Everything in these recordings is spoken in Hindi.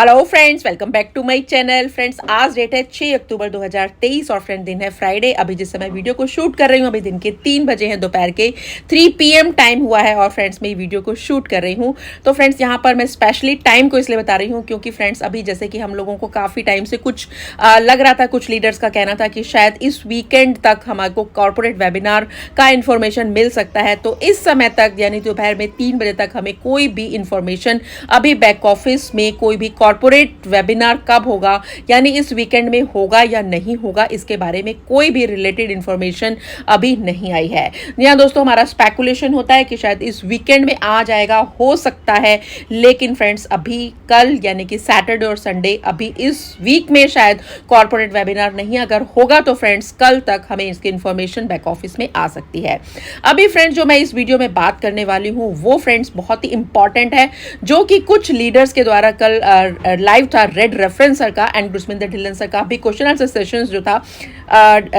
Hello friends, welcome back to my channel. Friends, आज डेट है 6 अक्टूबर 2023 और फ्रेंड दिन है फ्राइडे। अभी जिस समय वीडियो को शूट कर रही हूँ अभी दिन के 3 बजे हैं, दोपहर के 3 PM टाइम हुआ है और फ्रेंड्स मैं ये वीडियो को शूट कर रही हूँ। तो फ्रेंड्स यहाँ पर मैं स्पेशली टाइम को इसलिए बता रही हूँ क्योंकि फ्रेंड्स अभी जैसे कि हम लोगों को काफ़ी टाइम से कुछ लग रहा था, कुछ लीडर्स का कहना था कि शायद इस वीकेंड तक हमारे को कॉर्पोरेट वेबिनार का इन्फॉर्मेशन मिल सकता है। तो इस समय तक यानी दोपहर में 3 बजे तक हमें कोई भी इन्फॉर्मेशन अभी बैक ऑफिस में कोई भी कॉर्पोरेट वेबिनार कब होगा यानी इस वीकेंड में होगा या नहीं होगा इसके बारे में कोई भी रिलेटेड इंफॉर्मेशन अभी नहीं आई है। यहाँ दोस्तों हमारा स्पेकुलेशन होता है कि शायद इस वीकेंड में आ जाएगा, हो सकता है, लेकिन फ्रेंड्स अभी कल यानी कि सैटरडे और संडे अभी इस वीक में शायद कॉर्पोरेट वेबिनार नहीं, अगर होगा तो फ्रेंड्स कल तक हमें इसकी इंफॉर्मेशन बैक ऑफिस में आ सकती है। अभी फ्रेंड्स जो मैं इस वीडियो में बात करने वाली हूँ वो फ्रेंड्स बहुत ही इंपॉर्टेंट है, जो कि कुछ लीडर्स के द्वारा कल लाइव था रेड रेफरेंस सर का एंड गुरस्मिंदर ढिल्लन सर का भी क्वेश्चन आंसर सेशंस जो था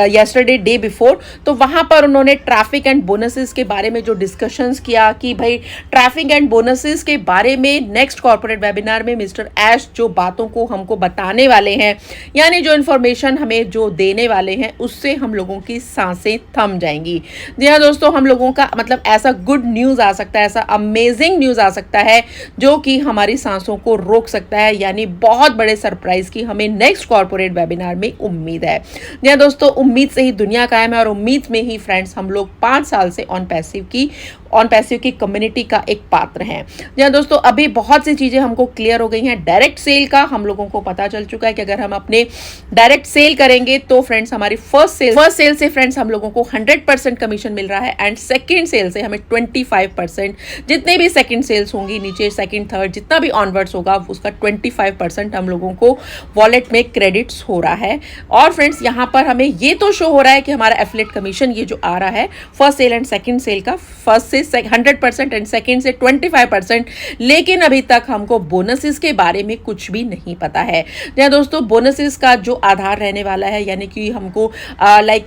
यस्टरडे डे बिफोर। तो वहां पर उन्होंने ट्रैफिक एंड बोनसेस के बारे में जो डिस्कशंस किया कि भाई ट्रैफिक एंड बोनसेस के बारे में नेक्स्ट कॉर्पोरेट वेबिनार में मिस्टर ऐश जो बातों को हमको बताने वाले हैं यानी जो इन्फॉर्मेशन हमें जो देने वाले हैं उससे हम लोगों की सांसें थम जाएंगी। जी हाँ दोस्तों, हम लोगों का मतलब ऐसा गुड न्यूज आ सकता है, ऐसा अमेजिंग न्यूज आ सकता है जो कि हमारी सांसों को रोक सकता है, यानी बहुत बड़े सरप्राइज की हमें नेक्स्ट कॉर्पोरेट वेबिनार में उम्मीद है। जी दोस्तों, उम्मीद से ही दुनिया कायम है और उम्मीद में ही फ्रेंड्स हम लोग 5 साल से ऑन पैसिव की कम्युनिटी का एक पात्र हैं। जी दोस्तों, अभी बहुत सी चीजें हमको क्लियर हो गई हैं। डायरेक्ट सेल का हम लोगों को पता चल चुका है कि अगर हम अपने डायरेक्ट सेल करेंगे तो फ्रेंड्स हमारी फर्स्ट सेल से फ्रेंड्स हम लोगों को 100% कमीशन मिल रहा है एंड सेकेंड सेल से हमें 25%, जितने भी सेकेंड सेल्स होंगी नीचे सेकेंड थर्ड जितना भी ऑनवर्ड्स होगा उसका 25% हम लोगों को वॉलेट में क्रेडिट्स हो रहा है। और फ्रेंड्स यहाँ पर हमें ये तो शो हो रहा है कि हमारा एफिलिएट कमीशन ये जो आ रहा है first sale and second sale का, फर्स्ट से 100% एंड सेकेंड से 25%, लेकिन अभी तक हमको बोनसेस के बारे में कुछ भी नहीं पता है। जहाँ दोस्तों बोनसेस का जो आधार रहने वाला है यानी कि हमको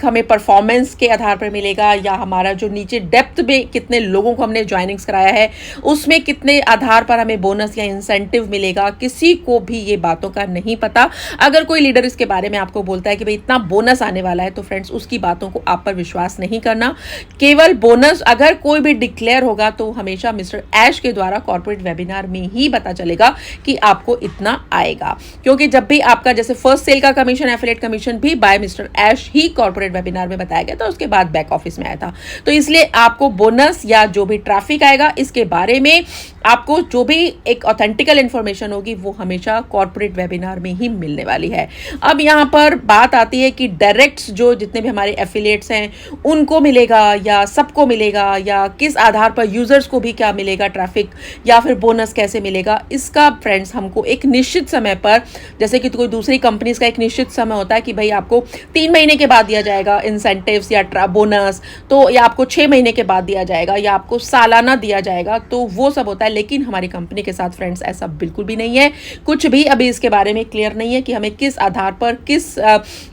हमें परफॉर्मेंस के आधार पर मिलेगा या हमारा जो नीचे डेप्थ में कितने लोगों को हमने ज्वाइनिंग्स कराया है उसमें कितने आधार पर हमें बोनस या इंसेंटिव मिलेगा, किसी को भी ये बातों का नहीं पता। अगर कोई लीडर इसके बारे में आपको बोलता है कि भाई इतना बोनस आने वाला है तो फ्रेंड्स उसकी बातों को आप पर विश्वास नहीं करना। केवल बोनस अगर कोई भी डिक्लेयर होगा तो हमेशा मिस्टर ऐश के द्वारा कॉर्पोरेट वेबिनार में ही पता चलेगा कि आपको इतना आएगा, क्योंकि जब भी आपका जैसे फर्स्ट सेल का कमीशन, एफिलिएट कमीशन भी बाय मिस्टर ऐश ही कॉर्पोरेट वेबिनार में बताया गया था, उसके बाद बैक ऑफिस में आया था। तो इसलिए आपको बोनस या जो भी ट्रैफिक आएगा इसके बारे में आपको जो भी एक ऑथेंटिकल इंफॉर्मेशन होगी वो हमेशा कॉर्पोरेट वेबिनार में ही मिलने वाली है। अब यहाँ पर बात आती है कि डायरेक्ट्स जो जितने भी हमारे एफिलिएट्स हैं उनको मिलेगा या सबको मिलेगा या किस आधार पर यूजर्स को भी क्या मिलेगा, ट्रैफिक या फिर बोनस कैसे मिलेगा, इसका फ्रेंड्स हमको एक निश्चित समय पर, जैसे कि कोई दूसरी कंपनीज का एक निश्चित समय होता है कि भाई आपको 3 महीने के बाद दिया जाएगा इंसेंटिव्स या बोनस, तो या आपको 6 महीने के बाद दिया जाएगा या आपको सालाना दिया जाएगा, तो वो सब होता है। लेकिन हमारी कंपनी के साथ फ्रेंड्स ऐसा बिल्कुल भी नहीं है, कुछ भी अभी इसके बारे में क्लियर नहीं है कि हमें किस आधार पर किस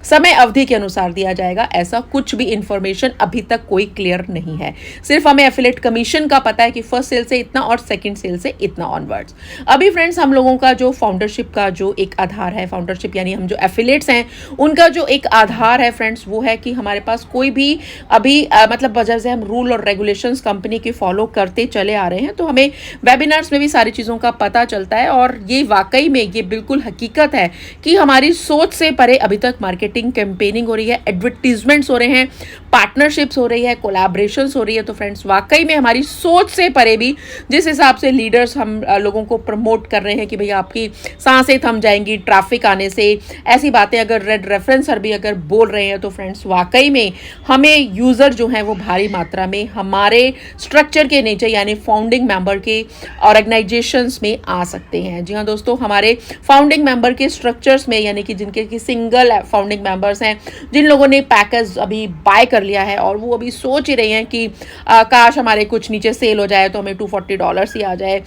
समय अवधि के अनुसार दिया जाएगा, ऐसा कुछ भी इंफॉर्मेशन अभी तक कोई क्लियर नहीं है। सिर्फ हमें एफिलिएट कमीशन का पता है कि फर्स्ट सेल से इतना और सेकंड सेल से इतना ऑनवर्ड्स। अभी फ्रेंड्स हम लोगों का जो फाउंडरशिप का जो एक आधार है, फाउंडरशिप यानी हम जो एफिलिएट्स हैं उनका जो एक आधार है फ्रेंड्स वो है कि हमारे पास कोई भी अभी मतलब वजह से हम रूल और रेगुलेशंस कंपनी के फॉलो करते चले आ रहे हैं, तो हमें वेबिनार्स में भी सारी चीज़ों का पता चलता है। और ये वाकई में ये बिल्कुल हकीकत है कि हमारी सोच से परे अभी तक मार्केटिंग कैंपेनिंग हो रही है, एडवर्टीजमेंट्स हो रहे हैं, पार्टनरशिप्स हो रही है, कोलैबोरेशंस हो रही है। तो फ्रेंड्स वाकई में हमारी सोच से परे भी जिस हिसाब से लीडर्स हम लोगों को प्रमोट कर रहे हैं कि भैया आपकी सांसें थम जाएंगी ट्रैफिक आने से, ऐसी बातें अगर रेड रेफरेंस सर भी अगर बोल रहे हैं तो फ्रेंड्स वाकई में हमें यूज़र जो हैं वो भारी मात्रा में हमारे स्ट्रक्चर के नीचे यानी फाउंडिंग मेंबर के ऑर्गेनाइजेशंस में आ सकते हैं। जी हाँ दोस्तों, हमारे फाउंडिंग मेंबर के स्ट्रक्चर्स में यानी कि जिनके की सिंगल फाउंडिंग मेंबर्स हैं, जिन लोगों ने पैकेज अभी बाय कर लिया है और वो अभी सोच ही रही हैं कि काश हमारे कुछ नीचे सेल हो जाए तो हमें $240 ही आ जाए,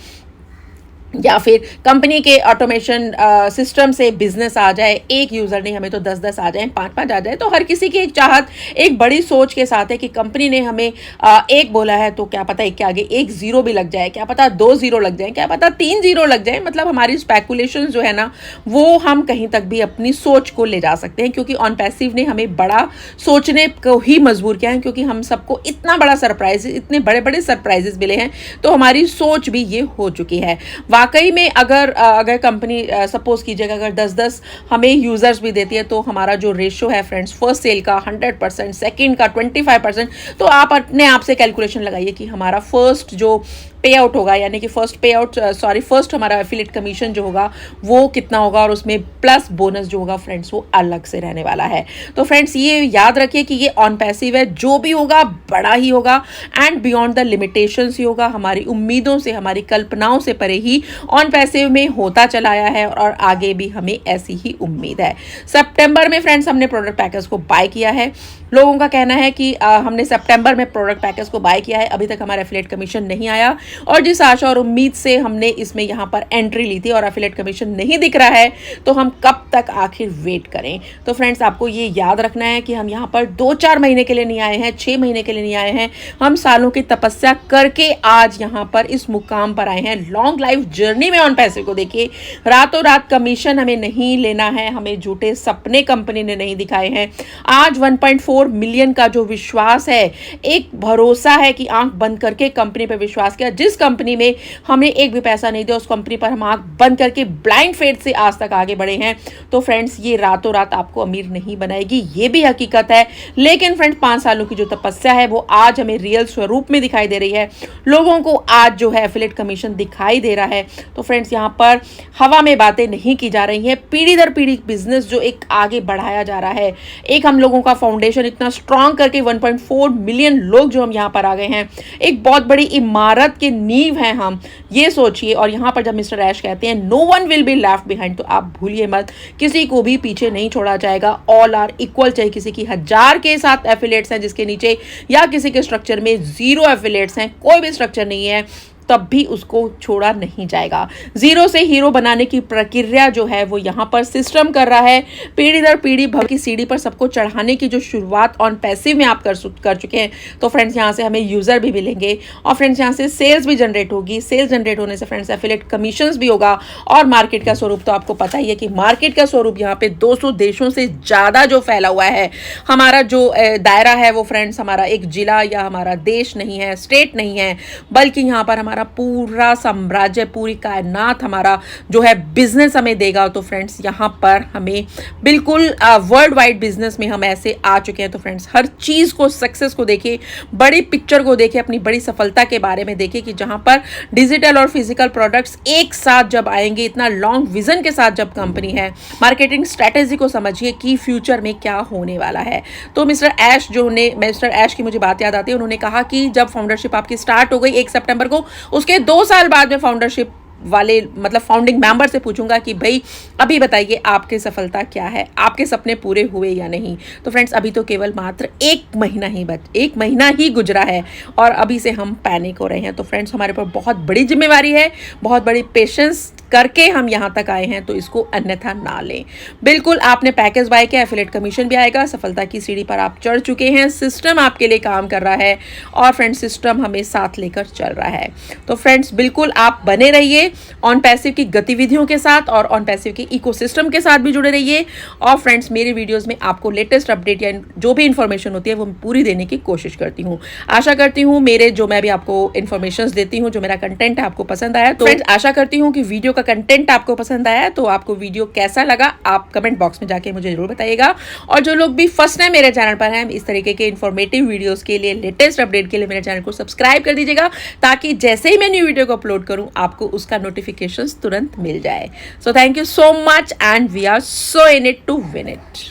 या फिर कंपनी के ऑटोमेशन सिस्टम से बिजनेस आ जाए, एक यूजर नहीं हमें तो 10-10 आ जाए, 5-5 आ जाए। तो हर किसी की एक चाहत, एक बड़ी सोच के साथ है कि कंपनी ने हमें एक बोला है तो क्या पता एक के आगे एक जीरो भी लग जाए, क्या पता 2 जीरो लग जाए, क्या पता 3 जीरो लग जाए। मतलब हमारी स्पेकुलेशन जो है ना वो हम कहीं तक भी अपनी सोच को ले जा सकते हैं, क्योंकि ऑन पैसिव ने हमें बड़ा सोचने को ही मजबूर किया है, क्योंकि हम सबको इतना बड़ा सरप्राइज, इतने बड़े बड़े सरप्राइजेस मिले हैं, तो हमारी सोच भी ये हो चुकी है। वाकई में अगर कंपनी सपोज कीजिएगा अगर 10-10 हमें यूजर्स भी देती है, तो हमारा जो रेशो है फ्रेंड्स फर्स्ट सेल का 100%, सेकंड का 25%, तो आप अपने आप से कैलकुलेशन लगाइए कि हमारा फर्स्ट जो पे आउट होगा, यानी कि फर्स्ट हमारा एफिलिएट कमीशन जो होगा वो कितना होगा, और उसमें प्लस बोनस जो होगा फ्रेंड्स वो अलग से रहने वाला है। तो फ्रेंड्स ये याद रखिए कि ये ऑन पैसिव है, जो भी होगा बड़ा ही होगा एंड बियॉन्ड द लिमिटेशंस ही होगा, हमारी उम्मीदों से, हमारी कल्पनाओं से परे ही ऑन पैसिव में होता चला आया है, और आगे भी हमें ऐसी ही उम्मीद है। सितंबर में फ्रेंड्स हमने प्रोडक्ट पैकेज को बाय किया है। लोगों का कहना है कि हमने सितंबर में प्रोडक्ट पैकेज को बाय किया है, अभी तक हमारा एफिलिएट कमीशन नहीं आया, और जिस आशा और उम्मीद से हमने इसमें यहाँ पर एंट्री ली थी और एफिलिएट कमीशन नहीं दिख रहा है, तो हम कब तक आखिर वेट करें। तो फ्रेंड्स आपको ये याद रखना है कि हम यहाँ पर 2-4 महीने के लिए नहीं आए हैं, 6 महीने के लिए नहीं आए हैं, हम सालों की तपस्या करके आज यहाँ पर इस मुकाम पर आए हैं। लॉन्ग लाइफ जर्नी में ऑन पैसिव को देखिए, रातों रात कमीशन हमें नहीं लेना है, हमें झूठे सपने कंपनी ने नहीं दिखाए हैं। आज 1.4 मिलियन का जो विश्वास है, एक भरोसा है कि आंख बंद करके कंपनी पर विश्वास किया, जिस कंपनी में हमने एक भी पैसा नहीं दिया उस कंपनी पर हम आंख बंद करके ब्लाइंड फेथ से आज तक आगे बढ़े हैं। तो फ्रेंड्स ये रातों रात आपको अमीर नहीं बनाएगी, ये भी हकीकत है, लेकिन फ्रेंड्स 5 सालों की जो तपस्या है वो आज हमें रियल स्वरूप में दिखाई दे रही है। लोगों को आज जो है एफिलिएट कमीशन दिखाई दे रहा है। तो फ्रेंड्स यहाँ पर हवा में बातें नहीं की जा रही हैं, पीढ़ी दर पीढ़ी बिजनेस जो एक आगे बढ़ाया जा रहा है, एक हम लोगों का फाउंडेशन इतना स्ट्रांग करके 1.4 मिलियन लोग जो हम यहाँ पर आ गए हैं, एक बहुत बड़ी इमारत की नींव है हम, ये सोचिए। और यहाँ पर जब मिस्टर ऐश कहते हैं no one will be left behind, तो आप भूलिए मत, किसी को भी पीछे नहीं छोड़ा जाएगा, ऑल आर इक्वल, चाहे किसी की 1000 के साथ एफिलिएट्स हैं जिसके नीचे, या किसी के स्ट्रक्चर में 0 एफिलिएट्स हैं, कोई भी स्ट्रक्चर नहीं है, तब भी उसको छोड़ा नहीं जाएगा। जीरो से हीरो बनाने की प्रक्रिया जो है वो यहाँ पर सिस्टम कर रहा है, पीढ़ी दर पीढ़ी भव की सीढ़ी पर सबको चढ़ाने की जो शुरुआत ऑन पैसिव में आप कर चुके हैं। तो फ्रेंड्स यहाँ से हमें यूजर भी मिलेंगे, और फ्रेंड्स यहाँ से सेल्स भी जनरेट होगी, सेल्स जनरेट होने से फ्रेंड्स एफिलिएट कमीशंस भी होगा, और मार्केट का स्वरूप तो आपको पता ही है कि मार्केट का स्वरूप यहाँ पे 200 देशों से ज़्यादा जो फैला हुआ है। हमारा जो दायरा है वो फ्रेंड्स हमारा एक जिला या हमारा देश नहीं है, स्टेट नहीं है, बल्कि यहाँ पर हमारा पूरा साम्राज्य, पूरी कायनात हमारा जो है बिजनेस हमें देगा। तो फ्रेंड्स यहाँ पर हमें बिल्कुल वर्ल्ड वाइड बिजनेस में हम ऐसे आ चुके हैं। तो फ्रेंड्स हर चीज़ को, सक्सेस को देखिए, बड़ी पिक्चर को देखिए, अपनी बड़ी सफलता के बारे में देखिए कि जहाँ पर डिजिटल और फिजिकल प्रोडक्ट्स एक साथ जब आएंगे, इतना लॉन्ग विजन के साथ जब कंपनी है, मार्केटिंग स्ट्रेटेजी को समझिए कि फ्यूचर में क्या होने वाला है। तो मिस्टर ऐश की मुझे बात याद आती है, उन्होंने कहा कि जब फाउंडरशिप आपकी स्टार्ट हो गई 1 सितंबर को, उसके 2 साल बाद में फाउंडरशिप वाले मतलब फाउंडिंग मेंबर से पूछूंगा कि भाई अभी बताइए आपकी सफलता क्या है, आपके सपने पूरे हुए या नहीं। तो फ्रेंड्स अभी तो केवल मात्र 1 महीना ही गुजरा है, और अभी से हम पैनिक हो रहे हैं। तो फ्रेंड्स हमारे पर बहुत बड़ी जिम्मेवारी है, बहुत बड़ी पेशेंस करके हम यहाँ तक आए हैं, तो इसको अन्यथा ना लें। बिल्कुल आपने पैकेज बाय किया, एफिलिएट कमीशन भी आएगा, सफलता की सीढ़ी पर आप चढ़ चुके हैं, सिस्टम आपके लिए काम कर रहा है, और फ्रेंड्स सिस्टम हमें साथ लेकर चल रहा है। तो फ्रेंड्स बिल्कुल आप बने रहिए ऑन पैसिव की गतिविधियों के साथ, और ऑन पैसिव के इकोसिस्टम के साथ भी जुड़े रहिए। और फ्रेंड्स मेरे वीडियोस में आपको लेटेस्ट अपडेट या जो भी इंफॉर्मेशन होती है वो मैं पूरी देने की कोशिश करती हूँ। आशा करती हूँ मेरे जो मैं भी आपको इन्फॉर्मेशन देती हूँ, जो मेरा कंटेंट है आपको पसंद आया। तो फ्रेंड्स आशा करती हूँ कि वीडियो का कंटेंट आपको पसंद आया। तो आपको वीडियो कैसा लगा आप कमेंट बॉक्स में जाके मुझे जरूर बताइएगा। और जो लोग भी फर्स्ट टाइम मेरे चैनल पर हैं, इस तरीके के इन्फॉर्मेटिव वीडियोस के लिए, लेटेस्ट अपडेट के लिए मेरे चैनल को सब्सक्राइब कर दीजिएगा, ताकि जैसे ही मैं न्यू वीडियो को अपलोड करूं आपको उसका नोटिफिकेशन तुरंत मिल जाए। So thank you so much and we are so in it to win it.